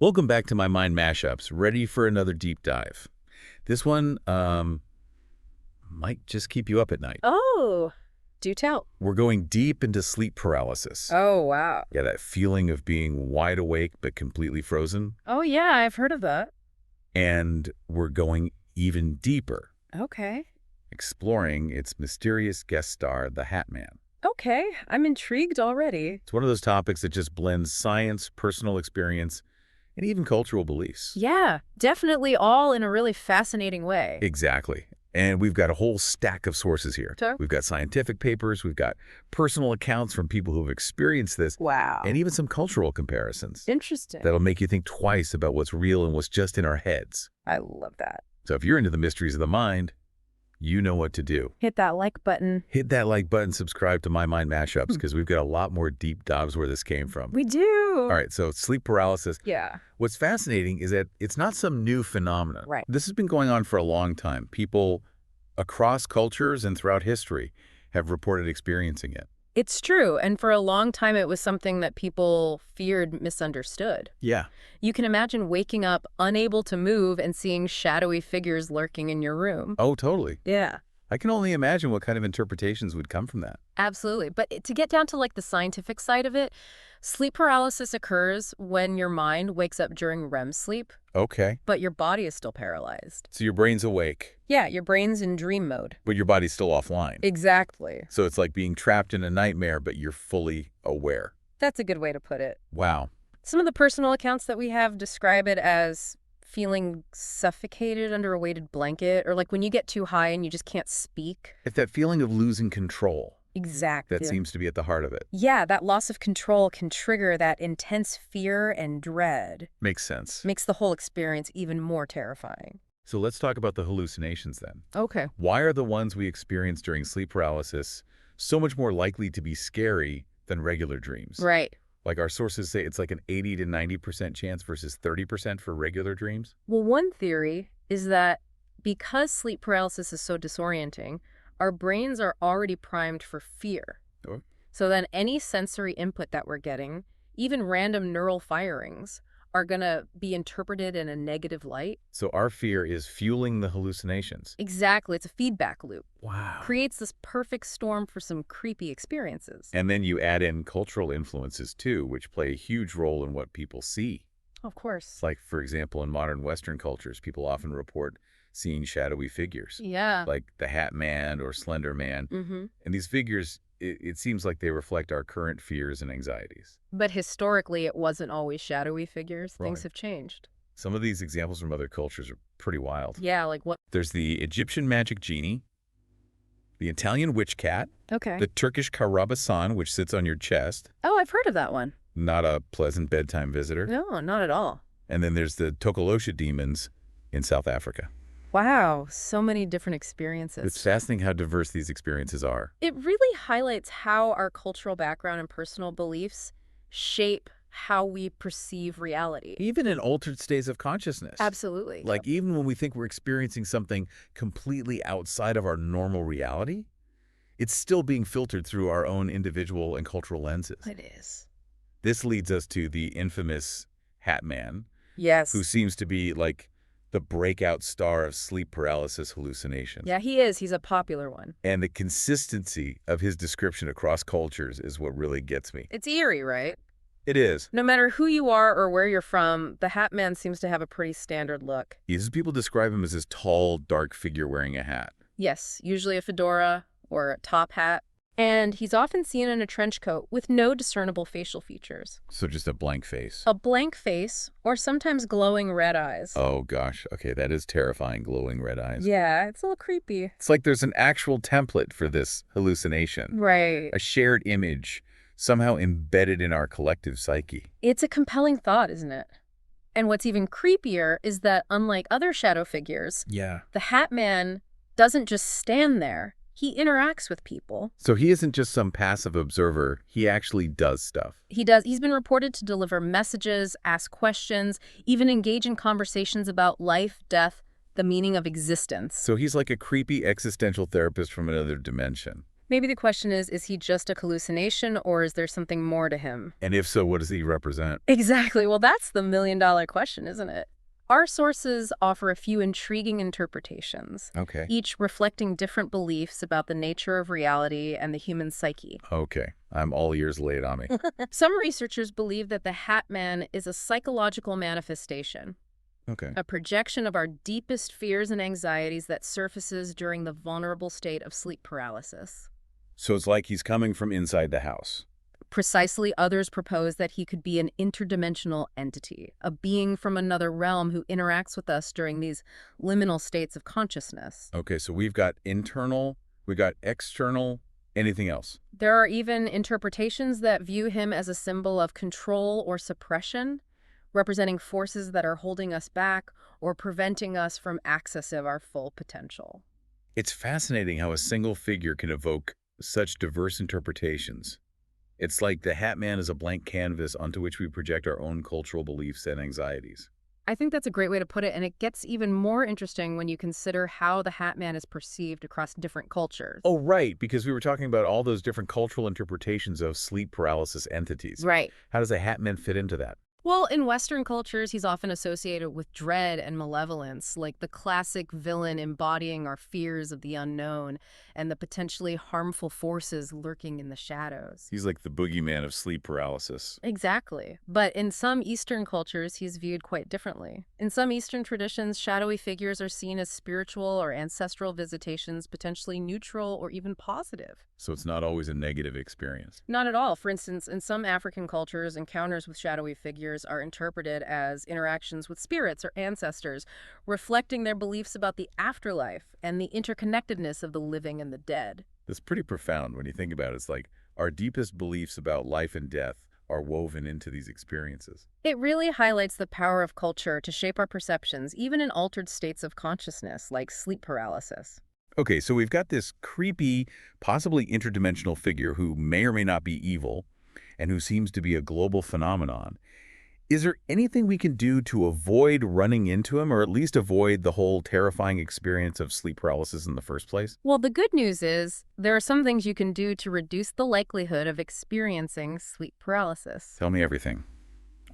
Welcome back to my Mind Mashups, ready for another deep dive. This one might just keep you up at night. Oh, do tell. We're going deep into sleep paralysis. Oh, wow. Yeah, that feeling of being wide awake but completely frozen. Oh, yeah, I've heard of that. And we're going even deeper, Okay. exploring its mysterious guest star, the Hat Man. Okay, I'm intrigued already. It's one of those topics that just blends science, personal experience, and even cultural beliefs. Yeah, definitely all in a really fascinating way. Exactly. And we've got a whole stack of sources here. Sure. We've got scientific papers, we've got personal accounts from people who have experienced this, Wow. and even some cultural comparisons Interesting. that'll make you think twice about what's real and what's just in our heads. I love that. So if you're into the mysteries of the mind, you know what to do. Hit that like button. Hit that like button, subscribe to My Mind Mashups, because we've got a lot more deep dives where this came from. We do. All right, so sleep paralysis. Yeah. What's fascinating is that it's not some new phenomenon. Right. This has been going on for a long time. People across cultures and throughout history have reported experiencing it. It's true, and for a long time it was something that people feared misunderstood. Yeah. You can imagine waking up unable to move and seeing shadowy figures lurking in your room. Oh, totally. Yeah. I can only imagine what kind of interpretations would come from that. Absolutely. But to get down to like the scientific side of it, sleep paralysis occurs when your mind wakes up during REM sleep, Okay. but your body is still paralyzed. So your brain's awake, Yeah, your brain's in dream mode. but your body's still offline. Exactly. So it's like being trapped in a nightmare, but you're fully aware. That's a good way to put it. Wow. Some of the personal accounts that we have describe it as feeling suffocated under a weighted blanket, or like when you get too high and you just can't speak. It's that feeling of losing control Exactly. that seems to be at the heart of it. Yeah, that loss of control can trigger that intense fear and dread. Makes sense. Makes the whole experience even more terrifying. So let's talk about the hallucinations then. Okay. Why are the ones we experience during sleep paralysis so much more likely to be scary than regular dreams? Right. Like our sources say it's like an 80 to 90% chance versus 30% for regular dreams? Well, one theory is that because sleep paralysis is so disorienting, our brains are already primed for fear. Oh. So then any sensory input that we're getting, even random neural firings, are going to be interpreted in a negative light. So our fear is fueling the hallucinations. Exactly. It's a feedback loop. Wow. Creates this perfect storm for some creepy experiences. And then you add in cultural influences too, which play a huge role in what people see. Of course. Like, for example, in modern Western cultures, people often report seeing shadowy figures. Yeah. Like the Hat Man or Slender Man. Mm-hmm. And these figures, it seems like they reflect our current fears and anxieties. But historically, it wasn't always shadowy figures. Things Right. have changed. Some of these examples from other cultures are pretty wild. Yeah, like what? There's the Egyptian magic genie, the Italian witch cat, Okay. the Turkish karabasan, which sits on your chest, Oh, I've heard of that one. not a pleasant bedtime visitor. No, not at all. And then there's the Tokolosha demons in South Africa. Wow, so many different experiences. It's fascinating how diverse these experiences are. It really highlights how our cultural background and personal beliefs shape how we perceive reality. Even in altered states of consciousness. Absolutely. Like even when we think we're experiencing something completely outside of our normal reality, it's still being filtered through our own individual and cultural lenses. It is. This leads us to the infamous Hat Man, Yes. who seems to be like the breakout star of sleep paralysis hallucinations. Yeah, he is. He's a popular one. And the consistency of his description across cultures is what really gets me. It's eerie, right? It is. No matter who you are or where you're from, the Hat Man seems to have a pretty standard look. People describe him as this tall, dark figure wearing a hat. Yes, usually a fedora or a top hat. And he's often seen in a trench coat with no discernible facial features. So just a blank face. A blank face, or sometimes glowing red eyes. Oh gosh, okay, that is terrifying, glowing red eyes. Yeah, it's a little creepy. It's like there's an actual template for this hallucination. Right. A shared image, somehow embedded in our collective psyche. It's a compelling thought, isn't it? And what's even creepier is that unlike other shadow figures, Yeah. the Hat Man doesn't just stand there. He interacts with people. So he isn't just some passive observer, he actually does stuff. He's been reported to deliver messages, ask questions, even engage in conversations about life, death, the meaning of existence. So he's like a creepy existential therapist from another dimension. Maybe the question is he just a hallucination or is there something more to him? And if so, what does he represent? Exactly. Well, that's the million-dollar question, isn't it? Our sources offer a few intriguing interpretations, Okay. each reflecting different beliefs about the nature of reality and the human psyche. Okay. I'm all ears laid on me. Some researchers believe that the Hat Man is a psychological manifestation, Okay. a projection of our deepest fears and anxieties that surfaces during the vulnerable state of sleep paralysis. So it's like he's coming from inside the house. Precisely, others propose that he could be an interdimensional entity, a being from another realm who interacts with us during these liminal states of consciousness. Okay, so we've got internal, we got external, anything else? There are even interpretations that view him as a symbol of control or suppression, representing forces that are holding us back or preventing us from accessing our full potential. It's fascinating how a single figure can evoke such diverse interpretations. It's like the Hat Man is a blank canvas onto which we project our own cultural beliefs and anxieties. I think that's a great way to put it, and it gets even more interesting when you consider how the Hat Man is perceived across different cultures. Oh, right, because we were talking about all those different cultural interpretations of sleep paralysis entities. Right. How does a Hat Man fit into that? Well, in Western cultures, he's often associated with dread and malevolence, like the classic villain embodying our fears of the unknown and the potentially harmful forces lurking in the shadows. He's like the boogeyman of sleep paralysis. Exactly. But in some Eastern cultures, he's viewed quite differently. In some Eastern traditions, shadowy figures are seen as spiritual or ancestral visitations, potentially neutral or even positive. So it's not always a negative experience. Not at all. For instance, in some African cultures, encounters with shadowy figures are interpreted as interactions with spirits or ancestors, reflecting their beliefs about the afterlife and the interconnectedness of the living and the dead. That's pretty profound when you think about it. It's like our deepest beliefs about life and death are woven into these experiences. It really highlights the power of culture to shape our perceptions, even in altered states of consciousness, like sleep paralysis. Okay, so we've got this creepy, possibly interdimensional figure who may or may not be evil and who seems to be a global phenomenon. Is there anything we can do to avoid running into him or at least avoid the whole terrifying experience of sleep paralysis in the first place? Well, the good news is there are some things you can do to reduce the likelihood of experiencing sleep paralysis. Tell me everything.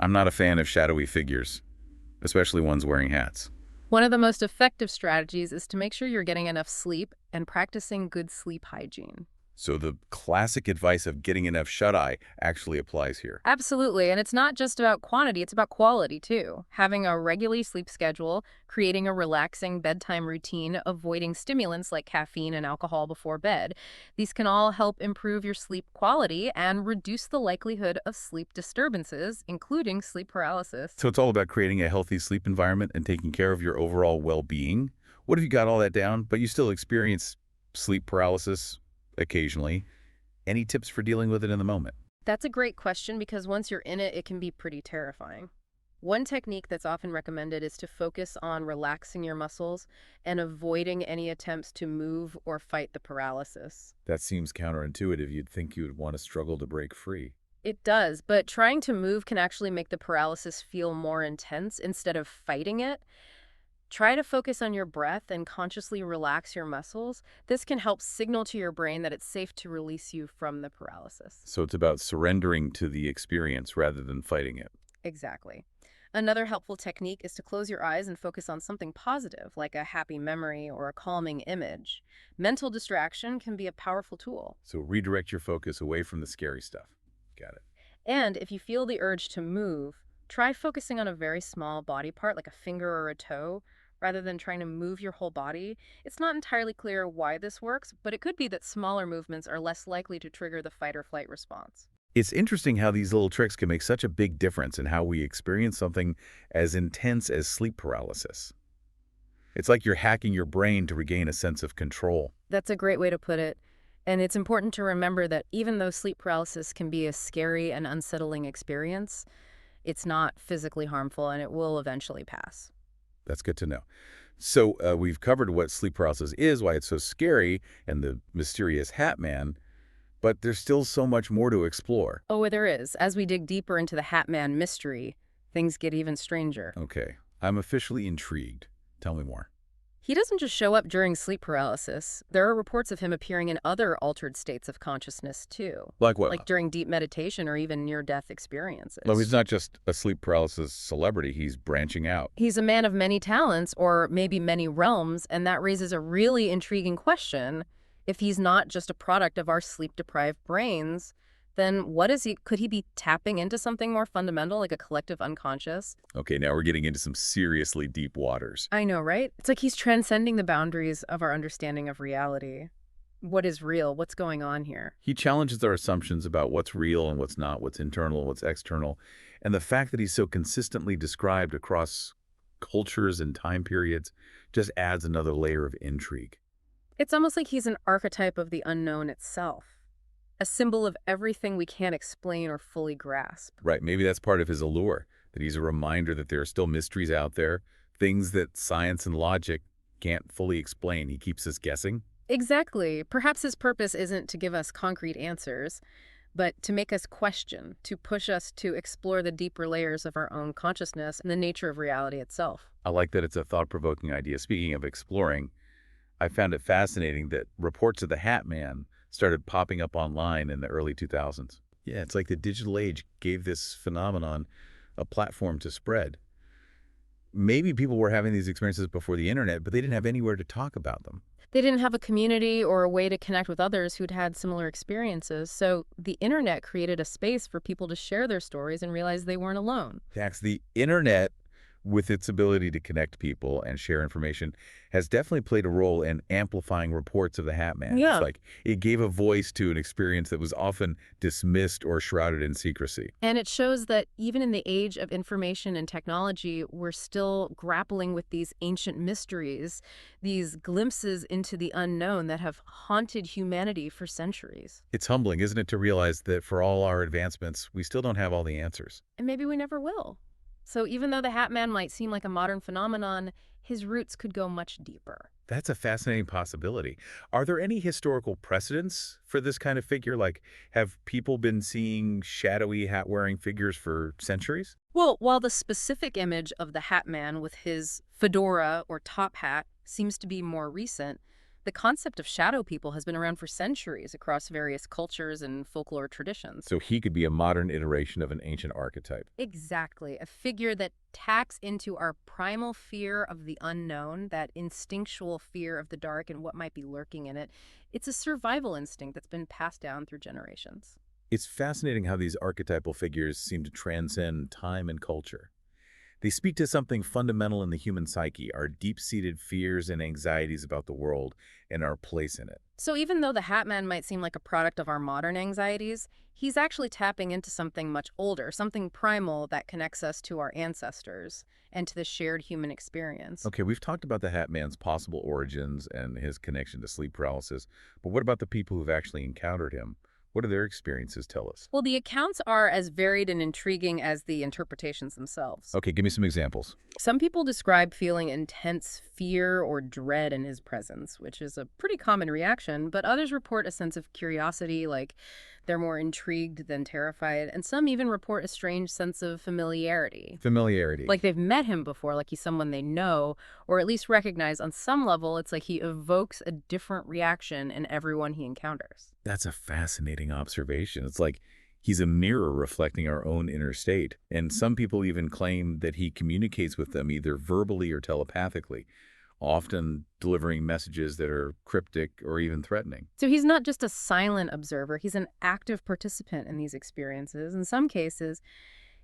I'm not a fan of shadowy figures, especially ones wearing hats. One of the most effective strategies is to make sure you're getting enough sleep and practicing good sleep hygiene. So the classic advice of getting enough shut-eye actually applies here. Absolutely, and it's not just about quantity, it's about quality too. Having a regular sleep schedule, creating a relaxing bedtime routine, avoiding stimulants like caffeine and alcohol before bed. These can all help improve your sleep quality and reduce the likelihood of sleep disturbances, including sleep paralysis. So it's all about creating a healthy sleep environment and taking care of your overall well-being. What if you got all that down, but you still experience sleep paralysis occasionally? Any tips for dealing with it in the moment? That's a great question because once you're in it, it can be pretty terrifying. One technique that's often recommended is to focus on relaxing your muscles and avoiding any attempts to move or fight the paralysis. That seems counterintuitive. You'd think you would want to struggle to break free. It does, but trying to move can actually make the paralysis feel more intense instead of fighting it. Try to focus on your breath and consciously relax your muscles. This can help signal to your brain that it's safe to release you from the paralysis. So it's about surrendering to the experience rather than fighting it. Exactly. Another helpful technique is to close your eyes and focus on something positive, like a happy memory or a calming image. Mental distraction can be a powerful tool. So redirect your focus away from the scary stuff. Got it. And if you feel the urge to move, try focusing on a very small body part, like a finger or a toe, rather than trying to move your whole body. It's not entirely clear why this works, but it could be that smaller movements are less likely to trigger the fight or flight response. It's interesting how these little tricks can make such a big difference in how we experience something as intense as sleep paralysis. It's like you're hacking your brain to regain a sense of control. That's a great way to put it. And it's important to remember that even though sleep paralysis can be a scary and unsettling experience, it's not physically harmful and it will eventually pass. That's good to know. So we've covered what sleep paralysis is, why it's so scary, and the mysterious Hat Man, but there's still so much more to explore. Oh, there is. As we dig deeper into the Hat Man mystery, things get even stranger. Okay, I'm officially intrigued. Tell me more. He doesn't just show up during sleep paralysis. There are reports of him appearing in other altered states of consciousness, too, Like what? like during deep meditation or even near-death Well, experiences. he's not just a sleep paralysis celebrity, he's branching out. He's a man of many talents, or maybe many realms, and that raises a really intriguing question. If he's not just a product of our sleep-deprived brains, then what is he? Could he be tapping into something more fundamental, like a collective unconscious? Okay, now we're getting into some seriously deep waters. I know, right? It's like he's transcending the boundaries of our understanding of reality. What is real? What's going on here? He challenges our assumptions about what's real and what's not, what's internal and what's external. And the fact that he's so consistently described across cultures and time periods just adds another layer of intrigue. It's almost like he's an archetype of the unknown itself, a symbol of everything we can't explain or fully grasp. Right, maybe that's part of his allure, that he's a reminder that there are still mysteries out there, things that science and logic can't fully explain. He keeps us guessing. Exactly. Perhaps his purpose isn't to give us concrete answers, but to make us question, to push us to explore the deeper layers of our own consciousness and the nature of reality itself. I like that it's a thought-provoking idea. Speaking of exploring, I found it fascinating that reports of the Hat Man started popping up online in the early 2000s. Yeah, it's like the digital age gave this phenomenon a platform to spread. Maybe people were having these experiences before the internet, but they didn't have anywhere to talk about them. They didn't have a community or a way to connect with others who'd had similar experiences, so the internet created a space for people to share their stories and realize they weren't alone. Dax, the internet, with its ability to connect people and share information, has definitely played a role in amplifying reports of the Hat Man. It's Yeah. like it gave a voice to an experience that was often dismissed or shrouded in secrecy. And it shows that even in the age of information and technology, we're still grappling with these ancient mysteries, these glimpses into the unknown that have haunted humanity for centuries. It's humbling, isn't it, to realize that for all our advancements, we still don't have all the answers. And maybe we never will. So even though the Hat Man might seem like a modern phenomenon, his roots could go much deeper. That's a fascinating possibility. Are there any historical precedents for this kind of figure? Like, have people been seeing shadowy hat-wearing figures for centuries? Well, while the specific image of the Hat Man with his fedora or top hat seems to be more recent, the concept of shadow people has been around for centuries across various cultures and folklore traditions. So he could be a modern iteration of an ancient archetype. Exactly. A figure that tacks into our primal fear of the unknown, that instinctual fear of the dark and what might be lurking in it. It's a survival instinct that's been passed down through generations. It's fascinating how these archetypal figures seem to transcend time and culture. They speak to something fundamental in the human psyche, our deep-seated fears and anxieties about the world and our place in it. So even though the Hat Man might seem like a product of our modern anxieties, he's actually tapping into something much older, something primal that connects us to our ancestors and to the shared human experience. Okay, we've talked about the Hat Man's possible origins and his connection to sleep paralysis, but what about the people who've actually encountered him? What do their experiences tell us? Well, the accounts are as varied and intriguing as the interpretations themselves. Okay, give me some examples. Some people describe feeling intense fear or dread in his presence, which is a pretty common reaction, but others report a sense of curiosity, like they're more intrigued than terrified, and some even report a strange sense of familiarity. Familiarity. Like they've met him before, like he's someone they know, or at least recognize on some level. It's like he evokes a different reaction in everyone he encounters. That's a fascinating observation. It's like he's a mirror reflecting our own inner state. And some people even claim that he communicates with them either verbally or telepathically, often delivering messages that are cryptic or even threatening. So he's not just a silent observer, he's an active participant in these experiences. In some cases,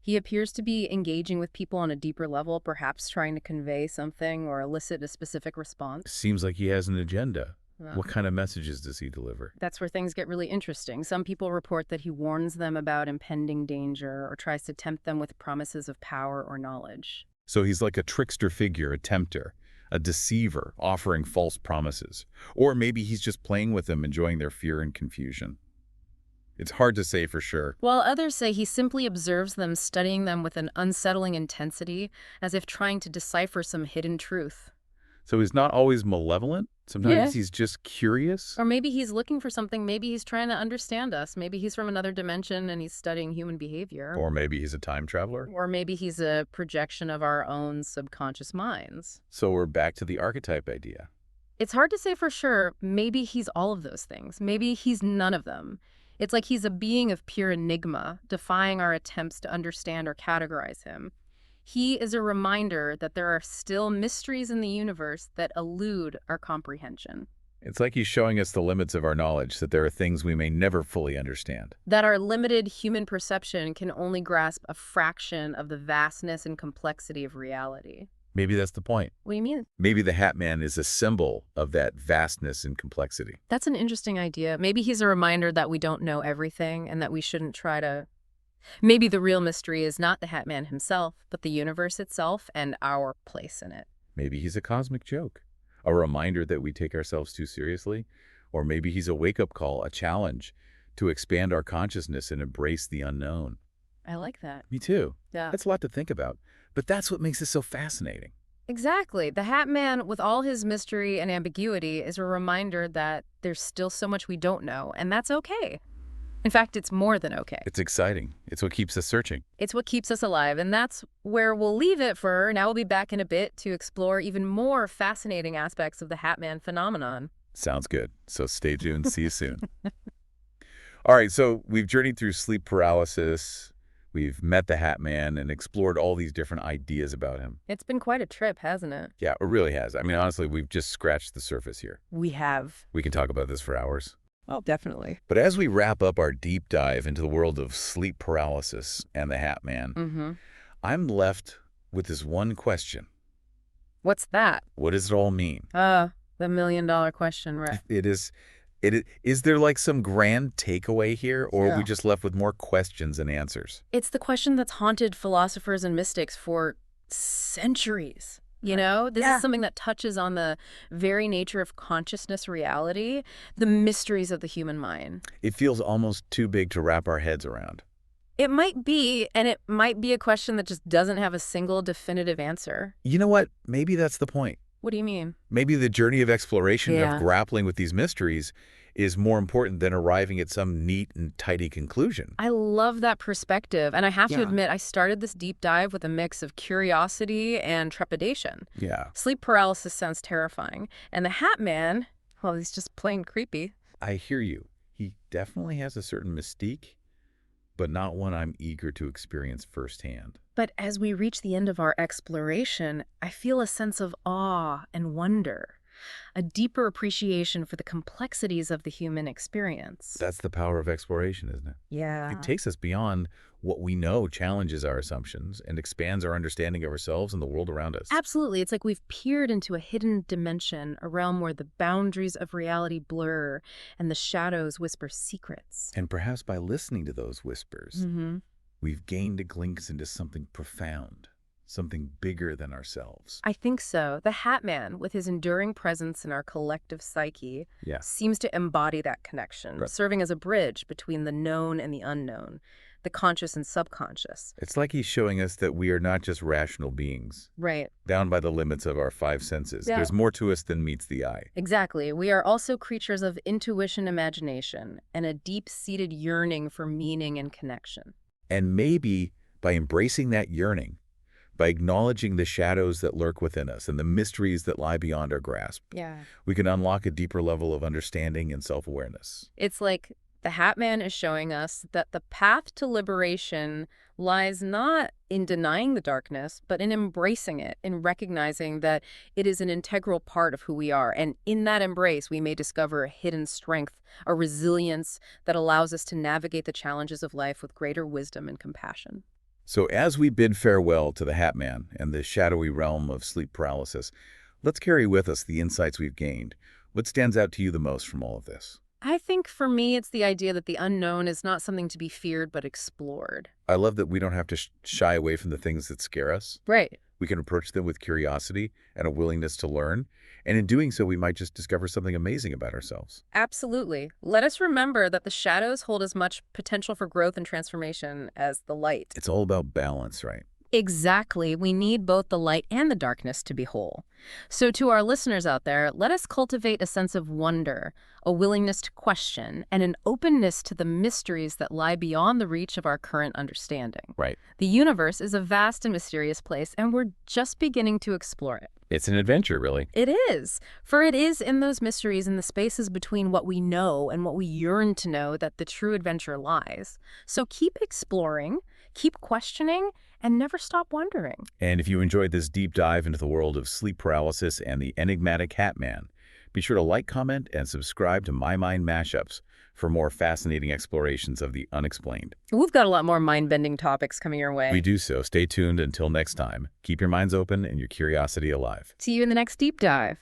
he appears to be engaging with people on a deeper level, perhaps trying to convey something or elicit a specific response. Seems like he has an agenda. Uh, What kind of messages does he deliver? That's where things get really interesting. Some people report that he warns them about impending danger or tries to tempt them with promises of power or knowledge. So he's like a trickster figure, a tempter, a deceiver, offering false promises. Or maybe he's just playing with them, enjoying their fear and confusion. It's hard to say for sure. While others say he simply observes them, studying them with an unsettling intensity, as if trying to decipher some hidden truth. So he's not always malevolent. Yeah. Sometimes he's just curious. Or maybe he's looking for something. Maybe he's trying to understand us. Maybe he's from another dimension and he's studying human behavior. Or maybe he's a time traveler. Or maybe he's a projection of our own subconscious minds. So we're back to the archetype idea. It's hard to say for sure. Maybe he's all of those things. Maybe he's none of them. It's like he's a being of pure enigma, defying our attempts to understand or categorize him. He is a reminder that there are still mysteries in the universe that elude our comprehension, It's like he's showing us the limits of our knowledge, that there are things we may never fully understand. that our limited human perception can only grasp a fraction of the vastness and complexity of reality. Maybe that's the point. What do you mean? Maybe the Hat Man is a symbol of that vastness and complexity. That's an interesting idea. Maybe he's a reminder that we don't know everything and that we shouldn't try to... Maybe the real mystery is not the Hat Man himself, but the universe itself and our place in it. Maybe he's a cosmic joke, a reminder that we take ourselves too seriously. Or maybe he's a wake-up call, a challenge to expand our consciousness and embrace the unknown. I like that. Me too. Yeah. That's a lot to think about. But that's what makes it so fascinating. Exactly. The Hat Man, with all his mystery and ambiguity, is a reminder that there's still so much we don't know, and that's okay. In fact, it's more than okay. It's exciting. It's what keeps us searching. It's what keeps us alive, and that's where we'll leave it for now. We'll be back in a bit to explore even more fascinating aspects of the Hat Man phenomenon. Sounds good. So stay tuned. See you soon. All right, so we've journeyed through sleep paralysis. We've met the Hat Man and explored all these different ideas about him. It's been quite a trip, hasn't it? Yeah, it really has. I mean, honestly, we've just scratched the surface here. We have. We can talk about this for hours. Well, definitely. But as we wrap up our deep dive into the world of sleep paralysis and the Hat Man, I'm left with this one question. What's that? What does it all mean? The million-dollar question, right? Is there like some grand takeaway here, or are we Yeah. just left with more questions than answers? It's the question that's haunted philosophers and mystics for centuries. You know, this is something that touches on the very nature of consciousness reality, the mysteries of the human mind. It feels almost too big to wrap our heads around. It might be, and it might be a question that just doesn't have a single definitive answer. You know what? Maybe that's the point. What do you mean? Maybe the journey of exploration Yeah. of grappling with these mysteries is more important than arriving at some neat and tidy conclusion. I love that perspective, and I have to Yeah. admit, I started this deep dive with a mix of curiosity and trepidation. Yeah, Sleep paralysis sounds terrifying, and the Hat Man, well, he's just plain creepy. I hear you. He definitely has a certain mystique, but not one I'm eager to experience firsthand. But as we reach the end of our exploration, I feel a sense of awe and wonder, a deeper appreciation for the complexities of the human experience. That's the power of exploration, isn't it? Yeah. It takes us beyond what we know, challenges our assumptions, and expands our understanding of ourselves and the world around us. Absolutely. It's like we've peered into a hidden dimension, a realm where the boundaries of reality blur and the shadows whisper secrets. And perhaps by listening to those whispers, Mm-hmm. we've gained a glimpse into something profound, something bigger than ourselves. I think so. The Hat Man, with his enduring presence in our collective psyche, Yeah. seems to embody that connection, Right. serving as a bridge between the known and the unknown, the conscious and subconscious. It's like he's showing us that we are not just rational beings, Right. bound by the limits of our five senses. Yeah. There's more to us than meets the eye. Exactly. We are also creatures of intuition, imagination, and a deep-seated yearning for meaning and connection. And maybe by embracing that yearning, by acknowledging the shadows that lurk within us and the mysteries that lie beyond our grasp, Yeah. we can unlock a deeper level of understanding and self-awareness. It's like the Hat Man is showing us that the path to liberation lies not in denying the darkness, but in embracing it, in recognizing that it is an integral part of who we are. And in that embrace, we may discover a hidden strength, a resilience that allows us to navigate the challenges of life with greater wisdom and compassion. So as we bid farewell to the Hat Man and the shadowy realm of sleep paralysis, let's carry with us the insights we've gained. What stands out to you the most from all of this? I think for me, it's the idea that the unknown is not something to be feared, but explored. I love that we don't have to shy away from the things that scare us. Right. We can approach them with curiosity and a willingness to learn. And in doing so, we might just discover something amazing about ourselves. Absolutely. Let us remember that the shadows hold as much potential for growth and transformation as the light. It's all about balance, right? Exactly. We need both the light and the darkness to be whole. So, to our listeners out there, let us cultivate a sense of wonder, a willingness to question, and an openness to the mysteries that lie beyond the reach of our current understanding. Right. The universe is a vast and mysterious place, and we're just beginning to explore it. It's an adventure, really. It is. For it is in those mysteries and the spaces between what we know and what we yearn to know that the true adventure lies. So keep exploring, keep questioning, and never stop wondering. And if you enjoyed this deep dive into the world of sleep paralysis and the enigmatic Hat Man, be sure to like, comment, and subscribe to My Mind Mashups for more fascinating explorations of the unexplained. We've got a lot more mind-bending topics coming your way. We do so. Stay tuned until next time. Keep your minds open and your curiosity alive. See you in the next deep dive.